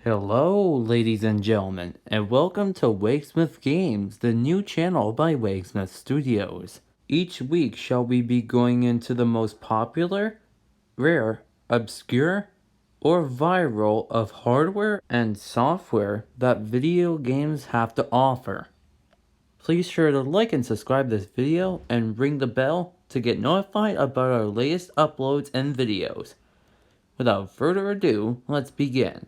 Hello, ladies and gentlemen, and welcome to Waggsmith Games, the new channel by Waggsmith Studios. Each week shall we be going into the most popular, rare, obscure, or viral of hardware and software that video games have to offer. Please sure to like and subscribe this video and ring the bell to get notified about our latest uploads and videos. Without further ado, let's begin.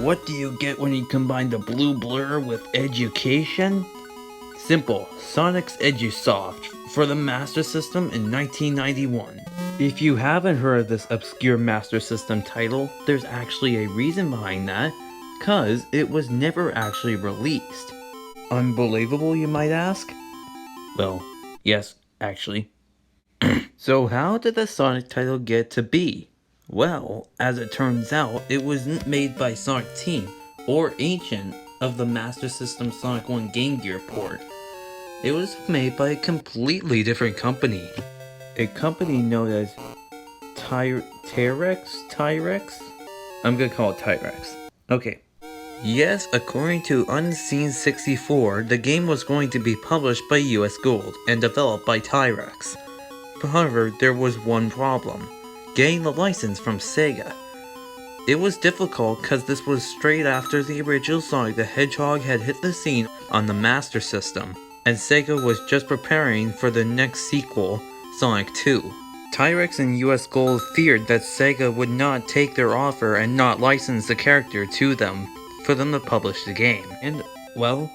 What do you get when you combine the blue blur with education? Simple, Sonic's Edusoft for the Master System in 1991. If you haven't heard of this obscure Master System title, there's actually a reason behind that, cause it was never actually released. Unbelievable, you might ask? Well, yes, actually. So how did the Sonic title get to be? Well, as it turns out, it wasn't made by Sonic Team or Ancient of the Master System Sonic 1 Game Gear port. It was made by a completely different company. A company known as Tyrex? I'm gonna call it Tyrex. Okay. Yes, according to Unseen64, the game was going to be published by US Gold and developed by Tyrex. However, there was one problem: getting the license from Sega. It was difficult because this was straight after the original Sonic the Hedgehog had hit the scene on the Master System, and Sega was just preparing for the next sequel, Sonic 2. Tyrex and US Gold feared that Sega would not take their offer and not license the character to them for them to publish the game. And, well,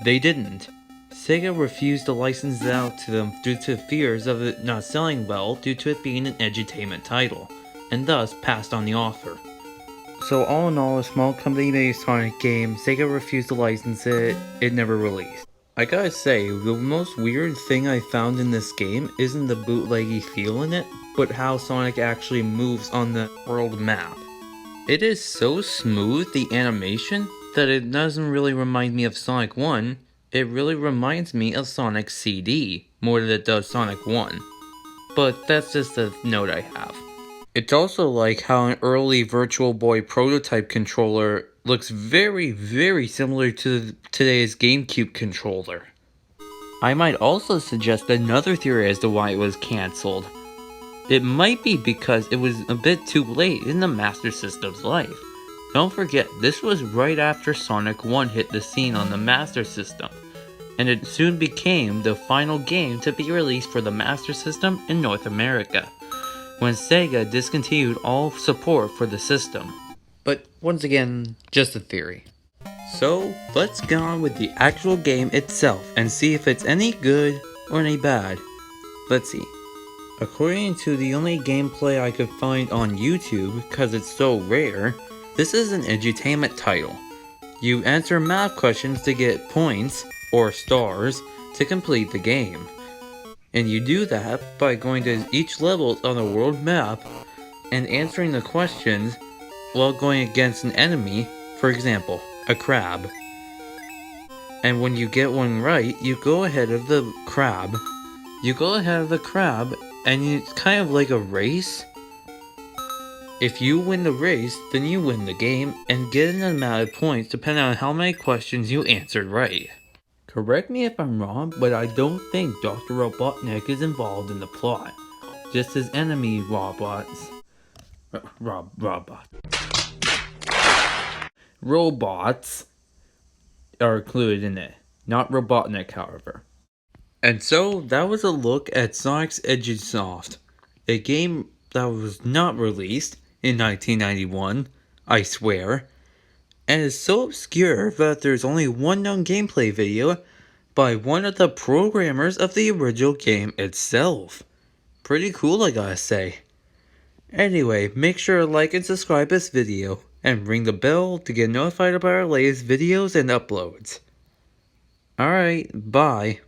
they didn't. Sega refused to license it out to them due to fears of it not selling well due to it being an edutainment title, and thus passed on the offer. So all in all, a small company made a Sonic game, Sega refused to license it, it never released. I gotta say, the most weird thing I found in this game isn't the bootleggy feel in it, but how Sonic actually moves on the world map. It is so smooth, the animation, that it doesn't really remind me of Sonic 1, it really reminds me of Sonic CD, more than it does Sonic 1. But that's just a note I have. It's also like how an early Virtual Boy prototype controller looks very, very similar to today's GameCube controller. I might also suggest another theory as to why it was cancelled. It might be because it was a bit too late in the Master System's life. Don't forget, this was right after Sonic 1 hit the scene on the Master System, and it soon became the final game to be released for the Master System in North America, when Sega discontinued all support for the system. But once again, just a theory. So, let's get on with the actual game itself and see if it's any good or any bad. Let's see. According to the only gameplay I could find on YouTube, because it's so rare, this is an edutainment title. You answer math questions to get points, or stars, to complete the game. And you do that by going to each level on the world map and answering the questions while going against an enemy, for example, a crab. And when you get one right, you go ahead of the crab. And it's kind of like a race. If you win the race, then you win the game and get an amount of points depending on how many questions you answered right. Correct me if I'm wrong, but I don't think Dr. Robotnik is involved in the plot. Just his enemy robots. Robots are included in it. Not Robotnik, however. And so, that was a look at Sonic's Edusoft, a game that was not released in 1991, I swear, and is so obscure that there's only one known gameplay video by one of the programmers of the original game itself. Pretty cool, I gotta say. Anyway, make sure to like and subscribe this video, and ring the bell to get notified about our latest videos and uploads. Alright, bye.